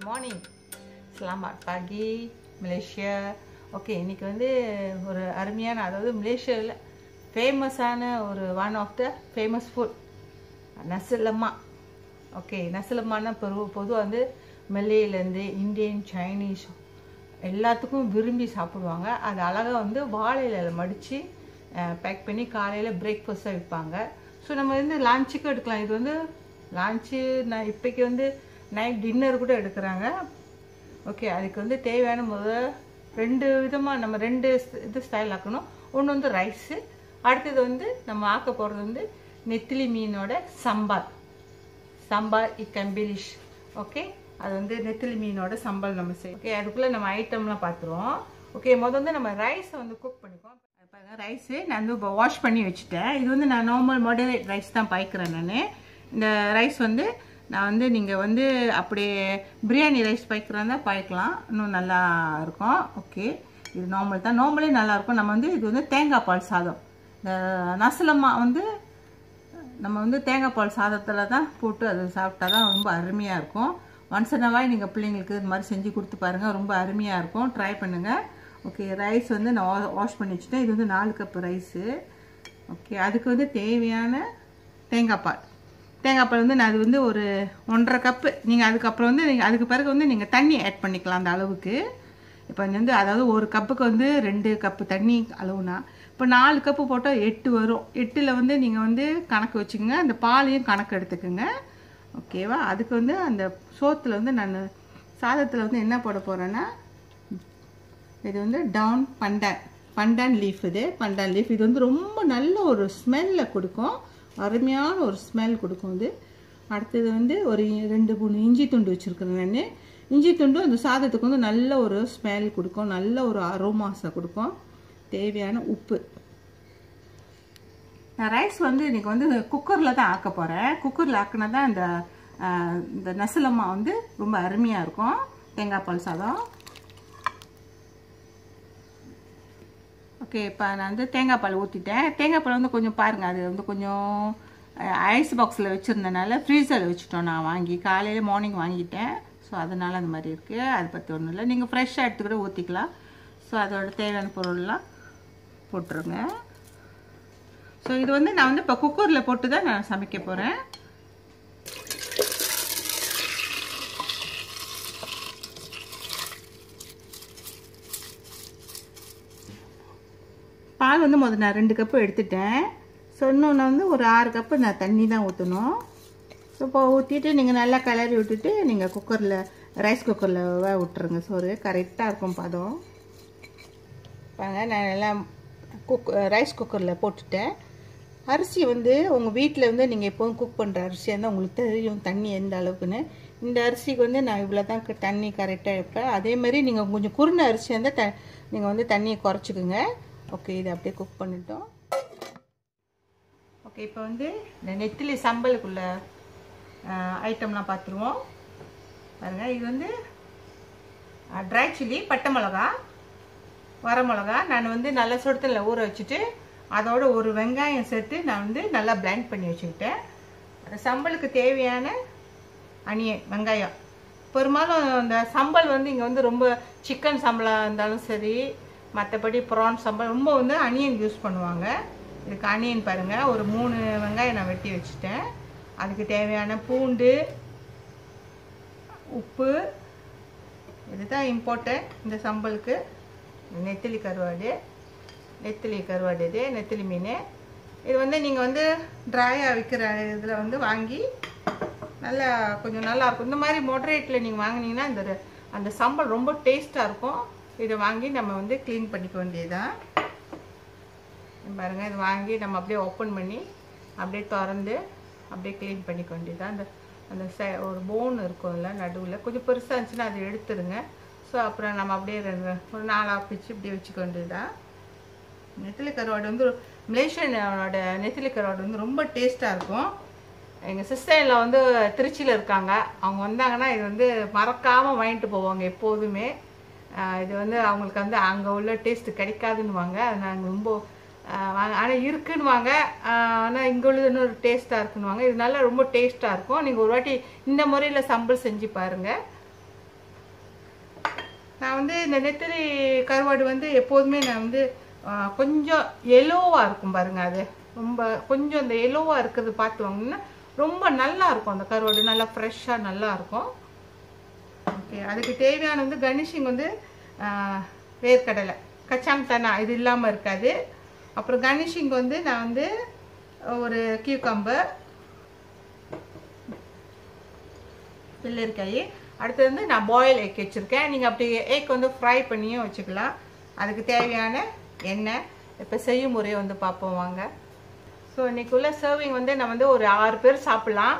Morning. Selamat pagi Malaysia. Okay, இன்னைக்கு வந்து ஒரு அருமையான அதாவது மலேசியால ஃபேமஸான ஒரு one of the famous food nasi lemak. Okay, nasi lemakனா பொதுவா வந்து மலேயில இருந்து இந்தியன் சைனீஸ் எல்லாத்துக்கும் விரும்பி சாப்பிடுவாங்க. அது அழகா வந்து வாழை இலையில மடிச்சு பேக் பண்ணி காலையில பிரேக்ஃபாஸ்டா விற்பாங்க. ஸோ நம்ம வந்து லஞ்சுக்கு எடுக்கலாம். இது வந்து லஞ்சு நான் இப்போக்கி வந்து நைட் டின்னர் கூட எடுக்கிறாங்க. ஓகே, அதுக்கு வந்து தேவையான முதல் ரெண்டு விதமாக நம்ம ரெண்டு இது ஸ்டைல் ஆக்கணும். ஒன்று வந்து ரைஸு, அடுத்தது வந்து நம்ம ஆக்க போகிறது வந்து நெத்திலி மீனோட சம்பால் இக்கன் பிலிஸ். ஓகே, அது வந்து நெத்திலி மீனோட சம்பால் நம்ம செய்யும். ஓகே, அதுக்குள்ளே நம்ம ஐட்டம்லாம் பார்த்துருவோம். ஓகே, முதல் வந்து நம்ம ரைஸை வந்து குக் பண்ணிக்குவோம். பாருங்கள், ரைஸு நான் வந்து இப்போ வாஷ் பண்ணி வச்சுட்டேன். இது வந்து நான் நார்மல் மாடரேட் ரைஸ் தான் பாய்க்கிறேன். நான் இந்த ரைஸ் வந்து நான் வந்து நீங்கள் வந்து அப்படியே பிரியாணி ரைஸ் பாய்க்கிறதா பாய்க்கலாம், இன்னும் நல்லா இருக்கும். ஓகே, இது நார்மல் தான், நார்மலே நல்லாயிருக்கும். நம்ம வந்து இது வந்து தேங்காய் பால் சாதம், இந்த நசலமா வந்து நம்ம வந்து தேங்காய் பால் சாதத்தில் தான் போட்டு அது சாப்பிட்டா தான் ரொம்ப அருமையாக இருக்கும். ஒன்ஸ் இன் அ வைல் நீங்கள் பிள்ளைங்களுக்கு இது மாதிரி செஞ்சு கொடுத்து பாருங்கள், ரொம்ப அருமையாக இருக்கும். ட்ரை பண்ணுங்கள். ஓகே, ரைஸ் வந்து நான் வாஷ் பண்ணி வச்சுட்டேன். இது வந்து 4 கப்பு ரைஸு. ஓகே, அதுக்கு வந்து தேவையான தேங்காய் பால் வந்து நான் அது வந்து ஒரு 1.5 கப்பு. நீங்கள் அதுக்கப்புறம் வந்து நீங்கள் அதுக்கு பிறகு வந்து நீங்கள் தண்ணி ஆட் பண்ணிக்கலாம் அந்த அளவுக்கு. இப்போ வந்து அதாவது ஒரு கப்புக்கு வந்து 2 கப்பு தண்ணி அளவுனா, இப்போ 4 கப்பு போட்டால் 8 வரும். 8ல் வந்து நீங்கள் வந்து கணக்கு வச்சுக்கோங்க, அந்த பாலையும் கணக்கு எடுத்துக்கோங்க. ஓகேவா? அதுக்கு வந்து அந்த சோத்தில் வந்து நான் சாதத்தில் வந்து என்ன போட போகிறேன்னா, இது வந்து பண்டான் லீஃப். பண்டான் லீஃப் இது வந்து ரொம்ப நல்ல ஒரு ஸ்மெல்லை கொடுக்கும், அருமையான ஒரு ஸ்மெல் கொடுக்கும் இது. அடுத்தது வந்து ஒரு 2-3 இஞ்சி துண்டு வச்சுருக்கேன் நான். இஞ்சி துண்டு அந்த சாதத்துக்கு வந்து நல்ல ஒரு ஸ்மெல் கொடுக்கும், நல்ல ஒரு அரோமாஸை கொடுக்கும். தேவையான உப்பு. நான் ரைஸ் வந்து இன்றைக்கி வந்து குக்கரில் தான் ஆக்க போகிறேன். குக்கரில் ஆக்கினா தான் இந்த நசலமா வந்து ரொம்ப அருமையாக இருக்கும். தேங்காய் பால் சாதம். ஓகே, இப்போ நான் வந்து தேங்காய் பால் ஊற்றிட்டேன். தேங்காய் பால் வந்து கொஞ்சம் பாருங்கள், அது வந்து கொஞ்சம் ஐஸ் பாக்ஸில் வச்சுருந்தனால ஃப்ரீசரில் வச்சுட்டோம். நான் வாங்கி காலையில் மார்னிங் வாங்கிட்டேன். ஸோ அதனால் அந்த மாதிரி இருக்குது. அதை பற்றி ஒன்றும் இல்லை, நீங்கள் ஃப்ரெஷ்ஷாக எடுத்துக்கிட்ட ஊற்றிக்கலாம். ஸோ அதோட தேவையான பொருள்லாம் போட்டுருங்க. ஸோ இது வந்து நான் வந்து இப்போ குக்கரில் போட்டு தான் நான் சமைக்க போகிறேன். பால் வந்து முதல்ல நான் 2 கப்பு எடுத்துட்டேன். ஸோ இன்னும் நான் வந்து ஒரு 6 கப்பு நான் தண்ணி தான் ஊற்றணும். ஸோ இப்போ ஊற்றிட்டு நீங்கள் நல்லா கிளறி விட்டுட்டு நீங்கள் குக்கரில் ரைஸ் குக்கரில் விட்டுருங்க. சோறு கரெக்டாக இருக்கும் பதம். பாருங்க, நான் எல்லாம் ரைஸ் குக்கரில் போட்டுட்டேன். அரிசி வந்து உங்கள் வீட்டில் வந்து நீங்கள் எப்போவும் குக் பண்ணுற அரிசியாக இருந்தால் உங்களுக்கு தெரியும் தண்ணி எந்த அளவுக்குன்னு. இந்த அரிசிக்கு வந்து நான் இவ்வளோ தான் தண்ணி கரெக்டாக வைப்பேன். அதேமாதிரி நீங்கள் கொஞ்சம் குருண அரிசியாக இருந்தால் நீங்கள் வந்து தண்ணியை குறைச்சிக்குங்க. ஓகே, இதை அப்படியே குக் பண்ணிட்டோம். ஓகே, இப்போ வந்து இந்த நெத்திலி சம்பலுக்குள்ள ஐட்டம்லாம் பார்த்துருவோம். பாருங்கள், இது வந்து ட்ரை சில்லி, பட்டை மிளகா, வர மிளகா நான் வந்து நல்லா சுடுதண்ணில் ஊற வச்சுட்டு அதோட ஒரு வெங்காயம் சேர்த்து நான் வந்து நல்லா பிளெண்ட் பண்ணி வச்சுக்கிட்டேன். சம்பலுக்கு தேவையான அனியன், வெங்காயம். பெரும்பாலும் இந்த சம்பல் வந்து இங்கே வந்து ரொம்ப சிக்கன் சம்பளாக இருந்தாலும் சரி, மற்றபடி ப்ரான் சம்பல் ரொம்ப வந்து அனியன் யூஸ் பண்ணுவாங்க. இதுக்கு அனியன் பாருங்கள், ஒரு 3 வெங்காயம் நான் வெட்டி வச்சுட்டேன். அதுக்கு தேவையான பூண்டு, உப்பு, இதுதான் இம்பார்ட்டன்ட் இந்த சம்பலுக்கு. நெத்திலி கருவாடு இது நெத்திலி மீன். இது வந்து நீங்கள் வந்து ட்ரையாக விற்கிற இதில் வந்து வாங்கி நல்லா கொஞ்சம் நல்லாயிருக்கும். இந்த மாதிரி மொடரேட்டில் நீங்கள் வாங்கினீங்கன்னா அந்த சம்பல் ரொம்ப டேஸ்ட்டாக இருக்கும். இதை வாங்கி நம்ம வந்து க்ளீன் பண்ணிக்க வேண்டியதுதான். பாருங்கள், இது வாங்கி நம்ம அப்படியே ஓப்பன் பண்ணி அப்படியே திறந்து அப்படியே க்ளீன் பண்ணிக்க வேண்டியதுதான். அந்த ஒரு போன் இருக்கும்ல நடுவில், கொஞ்சம் பெருசாக இருந்துச்சுன்னா அதை எடுத்துருங்க. ஸோ அப்புறம் நம்ம அப்படியே ஒரு 4 பிச்சு இப்படி வச்சுக்க வேண்டியதுதான். நெத்திலி கருவாடு வந்து மலேசியனோட நெத்திலி கருவாடு வந்து ரொம்ப டேஸ்ட்டாக இருக்கும். எங்கள் சிஸ்டரில் வந்து திருச்சியில் இருக்காங்க. அவங்க வந்தாங்கன்னா இது வந்து மறக்காமல் வாங்கிட்டு போவாங்க எப்போதுமே. இது வந்து அவங்களுக்கு வந்து அங்கே உள்ள டேஸ்ட்டு கிடைக்காதுன்னுவாங்க. அது நாங்கள் ரொம்ப ஆனால் இருக்குன்னுவாங்க. ஆனால் இங்கே உள்ளது இன்னொரு டேஸ்ட்டாக இருக்குன்னுவாங்க. இதனால ரொம்ப டேஸ்ட்டாக இருக்கும். நீங்கள் ஒரு வாட்டி இந்த முறையில் சம்பல் செஞ்சு பாருங்கள். நான் வந்து இந்த நெத்திலி கருவாடு வந்து எப்போதுமே நான் வந்து கொஞ்சம் எல்லோவாக இருக்கும் பாருங்க. அது ரொம்ப கொஞ்சம் இந்த எல்லோவாக இருக்கிறது பார்த்து வாங்கினா ரொம்ப நல்லா இருக்கும். அந்த கருவாடு நல்லா ஃப்ரெஷ்ஷாக நல்லா இருக்கும். ஓகே, அதுக்கு தேவையான வந்து கர்னிஷிங் வந்து வேர்க்கடலை கச்சாங் தானா இது இல்லாமல் இருக்காது. அப்புறம் கர்னிஷிங் வந்து நான் வந்து ஒரு கியூக்கம்பர், வெள்ளரிக்காய், அடுத்தது வந்து நான் பாயில் எக் வச்சுருக்கேன். நீங்கள் அப்படி எக் வந்து ஃப்ரை பண்ணியும் வச்சுக்கலாம். அதுக்கு தேவையான எண்ணெய். இப்போ செய்யும் முறையை வந்து பார்ப்போம் வாங்க. ஸோ இன்றைக்குள்ள சர்விங் வந்து நான் வந்து ஒரு 6 பேர் சாப்பிட்லாம்.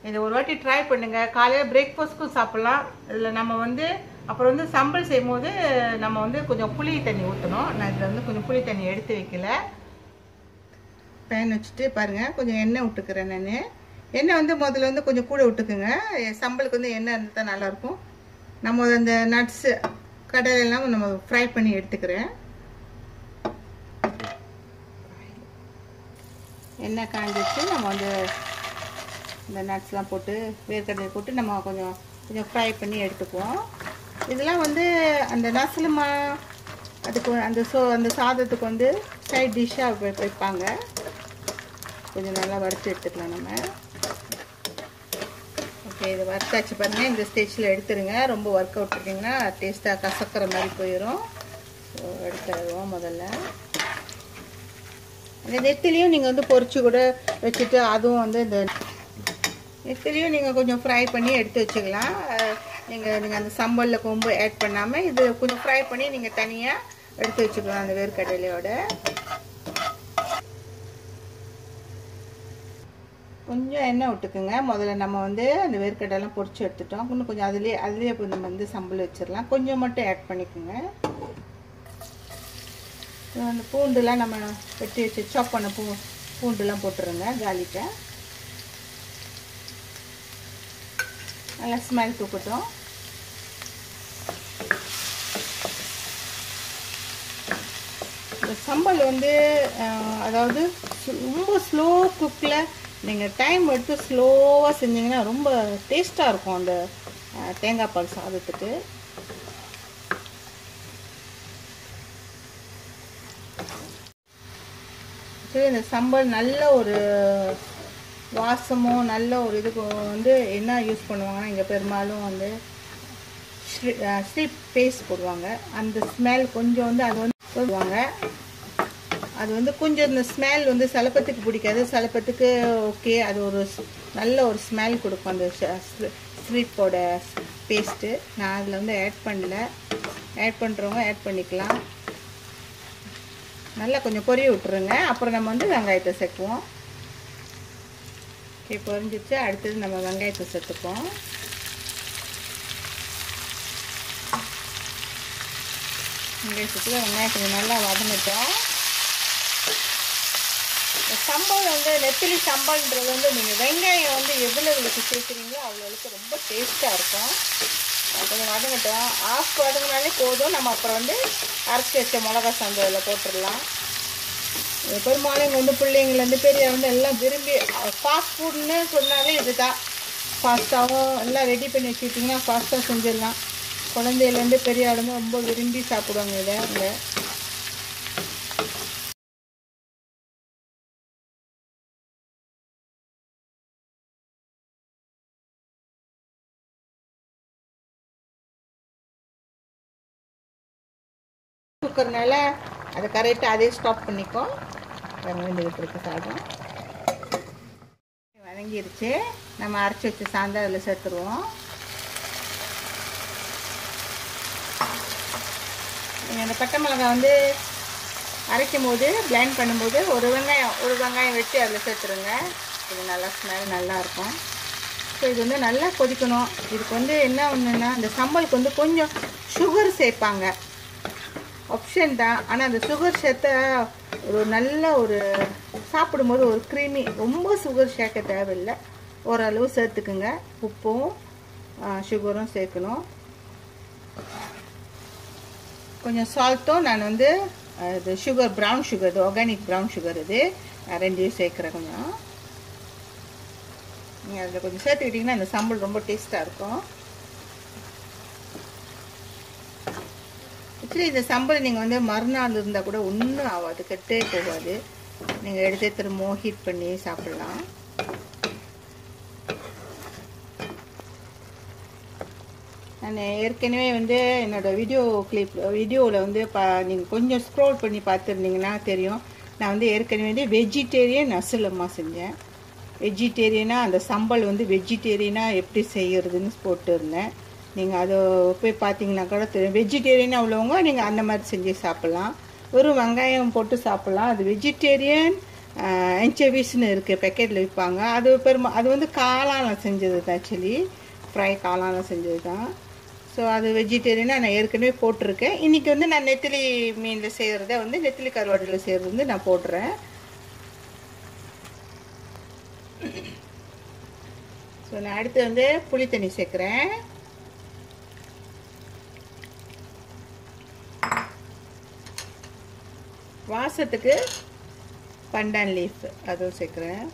இதை ஒரு வாட்டி ட்ரை பண்ணுங்கள். காலையில் பிரேக்ஃபாஸ்ட்க்கும் சாப்பிட்லாம். இதில் நம்ம வந்து அப்புறம் வந்து சம்பல் செய்யும் போது நம்ம வந்து கொஞ்சம் புளி தண்ணி ஊற்றணும். நான் இதில் வந்து கொஞ்சம் புளி தண்ணி எடுத்து வைக்கல. பேன் வச்சுட்டு பாருங்கள், கொஞ்சம் எண்ணெய் விட்டுக்கிறேன். நான் எண்ணெய் வந்து முதல்ல வந்து கொஞ்சம் கூட விட்டுக்குங்க. சம்பளுக்கு வந்து எண்ணெய் இருந்தால் தான் நல்லாயிருக்கும். நம்ம அந்த நட்ஸு கடலையெல்லாம் நம்ம ஃப்ரை பண்ணி எடுத்துக்கிறேன். எண்ணெய் காஞ்சிச்சு, நம்ம வந்து இந்த நட்ஸ்லாம் போட்டு வேர்க்கடலை போட்டு நம்ம கொஞ்சம் கொஞ்சம் ஃப்ரை பண்ணி எடுத்துக்குவோம். இதெல்லாம் வந்து அந்த நசலுமா அதுக்கு அந்த சாதத்துக்கு வந்து சைட் டிஷ்ஷாக வைப்பாங்க. கொஞ்சம் நல்லா வறுத்து எடுத்துக்கலாம் நம்ம. ஓகே, இதை வறுத்தாச்சு பாருங்கள். இந்த ஸ்டேஜில் எடுத்துருங்க. ரொம்ப ஒர்க் அவுட் பண்ணிங்கன்னா டேஸ்ட்டாக கசக்கிற மாதிரி போயிடும். ஸோ எடுத்துடுவோம். முதல்ல இந்த நெத்திலையும் நீங்கள் வந்து பொரிச்சு கூட வச்சுட்டு அதுவும் வந்து இந்த நெத்திலையும் நீங்கள் கொஞ்சம் ஃப்ரை பண்ணி எடுத்து வச்சுக்கலாம். நீங்கள் அந்த சம்பலில் கொம்பு ஆட் பண்ணாமல் இது கொஞ்சம் ஃப்ரை பண்ணி நீங்கள் தனியாக எடுத்து வச்சுக்கலாம் அந்த வேர்க்கடலையோட. கொஞ்சம் எண்ணெய் விட்டுக்குங்க. முதல்ல நம்ம வந்து அந்த வேர்க்கடலாம் பொரிச்சு எடுத்துட்டோம். இன்னும் கொஞ்சம் அதுலேயே நம்ம வந்து சம்பல் வச்சிடலாம். கொஞ்சம் மட்டும் ஆட் பண்ணிக்கோங்க. அந்த பூண்டுலாம் நம்ம வெட்டி வச்சு சாப் பண்ண பூண்டுலாம் போட்டுருங்க. காலிக்க நல்லா ஸ்மெல் தூக்கட்டும். இந்த சம்பல் வந்து அதாவது ரொம்ப ஸ்லோ குக்கில் நீங்கள் டைம் எடுத்து ஸ்லோவாக செஞ்சிங்கன்னா ரொம்ப டேஸ்ட்டாக இருக்கும் அந்த தேங்காய் பால் சாதத்துக்கு. இந்த சம்பல் நல்ல ஒரு வாசமும் நல்ல ஒரு இதுக்கு வந்து என்ன யூஸ் பண்ணுவாங்கன்னா இங்கே பெரும்பாலும் வந்து ஸ்லீப் பேஸ்ட் போடுவாங்க. அந்த ஸ்மெல் கொஞ்சம் வந்து அது வந்து சொல்லுவாங்க. அது வந்து கொஞ்சம் இந்த ஸ்மெல் வந்து சிலப்பத்துக்கு பிடிக்காது, சிலப்பத்துக்கு ஓகே. அது ஒரு நல்ல ஒரு ஸ்மெல் கொடுக்கும் அந்த ஸ்லீப்போட பேஸ்ட்டு. நான் அதில் வந்து ஆட் பண்ணல. ஆட் பண்ணுறவங்க ஆட் பண்ணிக்கலாம். நல்லா கொஞ்சம் பொரிய விட்டுருங்க. அப்புறம் நம்ம வந்து வெங்காயத்தை சேர்க்குவோம். ஓகே, பொரிஞ்சிச்சு. அடுத்தது நம்ம வெங்காயத்தை சேர்த்துப்போம். வெங்காயத்துக்கு வெங்காயம் கொஞ்சம் நல்லா வதங்கிட்டோம். சம்பல் வந்து நெத்திலி சம்பல்ன்றது வந்து நீங்கள் வெங்காயம் வந்து எவ்வளோவுக்கு சேர்க்குறீங்களோ அவ்வளோவுக்கு ரொம்ப டேஸ்ட்டாக இருக்கும். கொஞ்சம் வதங்கட்டும். ஆஃப் வதங்கினாலே போதும். நம்ம அப்புறம் வந்து அரைச்சி வச்ச மிளகா சம்பளில் போட்டுடலாம். பெரும்பாலும் இங்கே வந்து பிள்ளைங்கள்லேருந்து பெரிய வந்து எல்லாம் விரும்பி ஃபாஸ்ட் ஃபுட்னு சொன்னாலே இது தான். ஃபாஸ்ட்டாகவும் எல்லாம் ரெடி பண்ணி வச்சுக்கிட்டிங்கன்னா ஃபாஸ்ட்டாக செஞ்சிடலாம். குழந்தையிலேருந்து பெரிய ஆளுங்க ரொம்ப விரும்பி சாப்பிடுவாங்க இதை. இங்கே குக்கர்னால அதை கரெக்டாக அதே ஸ்டாப் பண்ணிக்கோ. வெந்துக்கிட்டு இருக்கு சாதம். வதங்கிருச்சு. நம்ம அரைச்சி வச்ச சாந்தம் அதில் சேர்த்துருவோம். நீங்கள் அந்த பட்டை மிளகாய் வந்து அரைக்கும் போது பிளெண்ட் பண்ணும்போது ஒரு வெங்காயம் வெட்டி அதில் சேர்த்துருங்க. இது நல்லா ஸ்மெல் நல்லாயிருக்கும். ஸோ இது வந்து நல்லா கொதிக்கணும். இதுக்கு வந்து என்ன ஒன்றுன்னா இந்த சம்பளுக்கு வந்து கொஞ்சம் சுகர் சேர்ப்பாங்க. ஆப்ஷன் தான். ஆனால் அந்த சுகர் சேர்த்த ஒரு நல்ல ஒரு சாப்பிடும்போது ஒரு க்ரீமி. ரொம்ப சுகர் சேர்க்க தேவையில்லை. ஓரளவு சேர்த்துக்குங்க. உப்பும் சுகரும் சேர்க்கணும். கொஞ்சம் சால்ட்டும் நான் வந்து இது சுகர் ப்ரௌன் சுகர், இது ஆர்கானிக் ப்ரௌன் சுகர், இது ரெண்டையும் சேர்க்குறேன். கொஞ்சம் நீங்கள் அதில் கொஞ்சம் சேர்த்துக்கிட்டிங்கன்னா இந்த சம்பல் ரொம்ப டேஸ்ட்டாக இருக்கும். ஆக்சுவலி இந்த சம்பல் நீங்கள் வந்து மறுநாள் இருந்தால் கூட ஒன்றும் ஆகாது, கெட்டே போகாது. நீங்கள் எடுத்து திரும்பவும் ஹீட் பண்ணி சாப்பிட்லாம். நான் ஏற்கனவே வந்து என்னோடய வீடியோவில் வந்து நீங்கள் கொஞ்சம் ஸ்க்ரோல் பண்ணி பார்த்துருந்தீங்கன்னா தெரியும். நான் வந்து ஏற்கனவே வந்து வெஜிடேரியன் நசுலமா செஞ்சேன். வெஜிடேரியனாக அந்த சம்பல் வந்து வெஜிடேரியனாக எப்படி செய்கிறதுன்னு போட்டுருந்தேன். நீங்கள் அதை போய் பார்த்தீங்கன்னா கூட தெரியும். வெஜிடேரியனாக உள்ளவங்க நீங்கள் அந்த மாதிரி செஞ்சு சாப்பிட்லாம். வெறும் வெங்காயம் போட்டு சாப்பிட்லாம். அது வெஜிடேரியன் ஆன்சோவிஸ்னு இருக்குது, பேக்கெட்டில் விற்பாங்க. அது வந்து காளானில் செஞ்சது தான், ஆக்சுவலி ஃப்ரை காளானில் செஞ்சது தான். ஸோ அது வெஜிடேரியனாக நான் ஏற்கனவே போட்டிருக்கேன். இன்றைக்கி வந்து நான் நெத்திலி மீனில் செய்கிறத வந்து நெத்திலி கருவாடில் செய்கிறது வந்து நான் போடுறேன். ஸோ நான் அடுத்து வந்து புளி தண்ணி சேர்க்குறேன். வாசத்துக்கு பண்டான் லீஃப் அதுவும் சேர்க்குறேன்.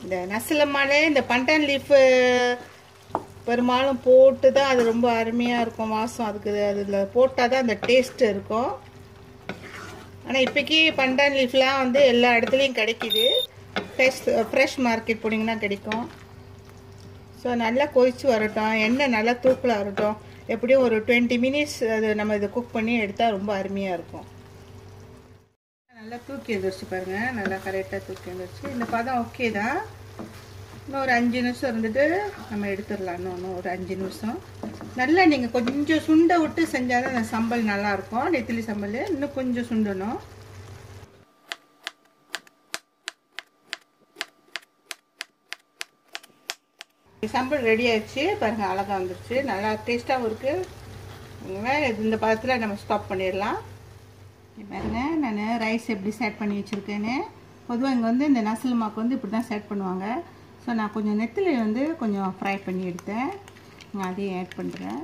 இந்த நசுலமாலே இந்த பண்டான் லீஃபு பெரும்பாலும் போட்டு தான் அது ரொம்ப அருமையாக இருக்கும் வாசம். அதுக்கு அதில் போட்டால் தான் அந்த டேஸ்ட்டு இருக்கும். ஆனால் இப்போக்கி பண்டான் லீஃப்லாம் வந்து எல்லா இடத்துலையும் கிடைக்கிது. ஃப்ரெஷ் மார்க்கெட் போனீங்கன்னா கிடைக்கும். ஸோ நல்லா கொதித்து வரட்டும், எண்ணெய் நல்லா தூக்கில் வரட்டும். எப்படியும் ஒரு 20 மினிட்ஸ் அது நம்ம இதை குக் பண்ணி எடுத்தால் ரொம்ப அருமையாக இருக்கும். நல்லா தூக்கி எழுந்திரிச்சு பாருங்கள், நல்லா கரெக்டாக தூக்கி எழுந்திரிச்சு. இந்த பதம் ஓகே தான். இன்னும் ஒரு 5 நிமிஷம் இருந்துட்டு நம்ம எடுத்துடலாம். இன்னும் ஒரு 5 நிமிஷம் நல்லா நீங்கள் கொஞ்சம் சுண்டை விட்டு செஞ்சால் தான் அந்த சம்பல் நல்லாயிருக்கும். நெத்திலி சம்பல் இன்னும் கொஞ்சம் சுண்டணும். சம்பல் ரெடி ஆயிடுச்சு பாருங்கள், அழகாக வந்துடுச்சு, நல்லா டேஸ்ட்டாகவும் இருக்குது. இந்த பதத்தில் நம்ம ஸ்டாப் பண்ணிடலாம். பாருங்க நான் ரைஸ் எப்படி செட் பண்ணி வச்சுருக்கேன்னு. பொதுவாக இங்கே வந்து இந்த நசுலமாக்கு வந்து இப்படி தான் செட் பண்ணுவாங்க. ஸோ நான் கொஞ்சம் நெத்திலி வந்து கொஞ்சம் ஃப்ரை பண்ணி எடுத்தேன், நான் அதையும் ஆட் பண்ணுறேன்.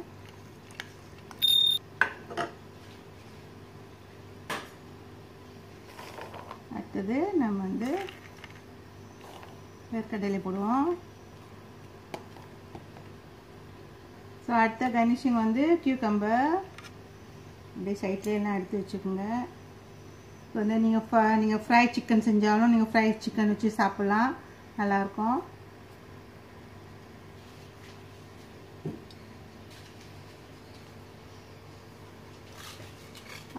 அடுத்தது நம்ம வந்து வேர்க்கடலை போடுவோம். ஸோ அடுத்த கனிஷிங் வந்து கியூக்கம்பர் அப்படியே சைட்லாம் எடுத்து வச்சுக்கோங்க. இப்போ வந்து நீங்கள் ஃப்ரை சிக்கன் செஞ்சாலும் நீங்கள் ஃப்ரை சிக்கன் வச்சு சாப்பிட்லாம், நல்லாயிருக்கும்.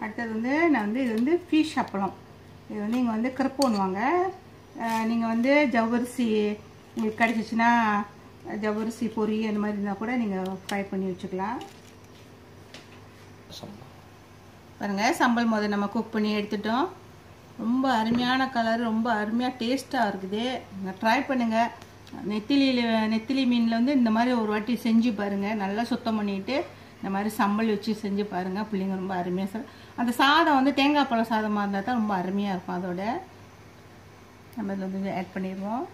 அடுத்தது வந்து நான் வந்து இது வந்து ஃபிஷ் அப்பளம். இது வந்து இங்கே வந்து கருப்புன்னுவாங்க. நீங்கள் வந்து ஜவ்வரிசி உங்களுக்கு கிடச்சிச்சின்னா ஜவ்வரிசி பொரி அந்த மாதிரி இருந்தால் கூட நீங்கள் ஃப்ரை பண்ணி வச்சுக்கலாம். பாருங்கள் சம்பல் முதல் நம்ம குக் பண்ணி எடுத்துட்டோம். ரொம்ப அருமையான கலர், ரொம்ப அருமையாக டேஸ்ட்டாக இருக்குது. நீங்கள் ட்ரை பண்ணுங்கள். நெத்திலி மீனில் வந்து இந்த மாதிரி ஒரு வாட்டி செஞ்சு பாருங்கள். நல்லா சுத்தம் பண்ணிவிட்டு இந்த மாதிரி சம்பல் வச்சு செஞ்சு பாருங்கள். பிள்ளைங்க ரொம்ப அருமையாக அந்த சாதம் வந்து தேங்காய் பழ சாதமாக இருந்தால் தான் ரொம்ப அருமையாக இருக்கும். அதோட நம்ம இதில் வந்து ஆட் பண்ணிடுவோம்.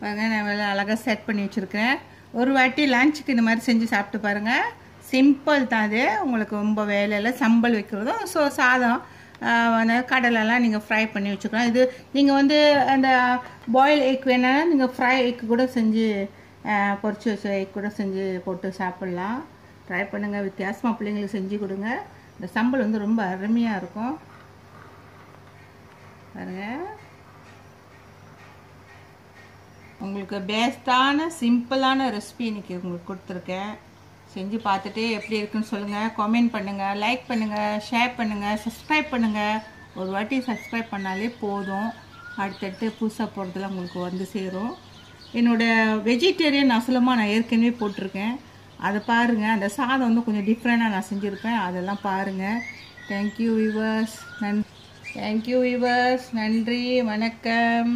பாருங்கள் நான் நல்லா அழகாக செட் பண்ணி வச்சுருக்கேன். ஒரு வாட்டி லஞ்சுக்கு இந்த மாதிரி செஞ்சு சாப்பிட்டு பாருங்கள். சிம்பிள் தான் அது, உங்களுக்கு ரொம்ப வேலையில் சம்பல் வைக்கிறதும். ஸோ சாதம் கடலெல்லாம் நீங்கள் ஃப்ரை பண்ணி வச்சுக்கலாம். இது நீங்கள் வந்து அந்த பாயில் எக் வேணாலும் நீங்கள் ஃப்ரை எக் கூட செஞ்சு பொரிச்சு வச்ச எக் கூட செஞ்சு போட்டு சாப்பிட்லாம். ட்ரை பண்ணுங்கள், வித்தியாசமாக பிள்ளைங்களுக்கு செஞ்சு கொடுங்க. இந்த சம்பல் வந்து ரொம்ப அருமையாக இருக்கும். பாருங்கள் உங்களுக்கு பெஸ்ட்டான சிம்பிளான ரெசிபி இன்றைக்கி உங்களுக்கு கொடுத்துருக்கேன். செஞ்சு பார்த்துட்டு எப்படி இருக்குன்னு சொல்லுங்கள், கமெண்ட் பண்ணுங்கள், லைக் பண்ணுங்கள், ஷேர் பண்ணுங்கள், சப்ஸ்கிரைப் பண்ணுங்கள். ஒரு வாட்டி சப்ஸ்கிரைப் பண்ணாலே போதும், அடுத்தடுத்து புதுசாக போகிறதுலாம் உங்களுக்கு வந்து சேரும். என்னோடய வெஜிடேரியன் நசுலமாக நான் ஏற்கனவே போட்டிருக்கேன், அதை பாருங்கள். அந்த சாதம் வந்து கொஞ்சம் டிஃப்ரெண்ட்டாக நான் செஞ்சுருப்பேன், அதெல்லாம் பாருங்கள். தேங்க்யூ வியூவர்ஸ், நன்றி, வணக்கம்.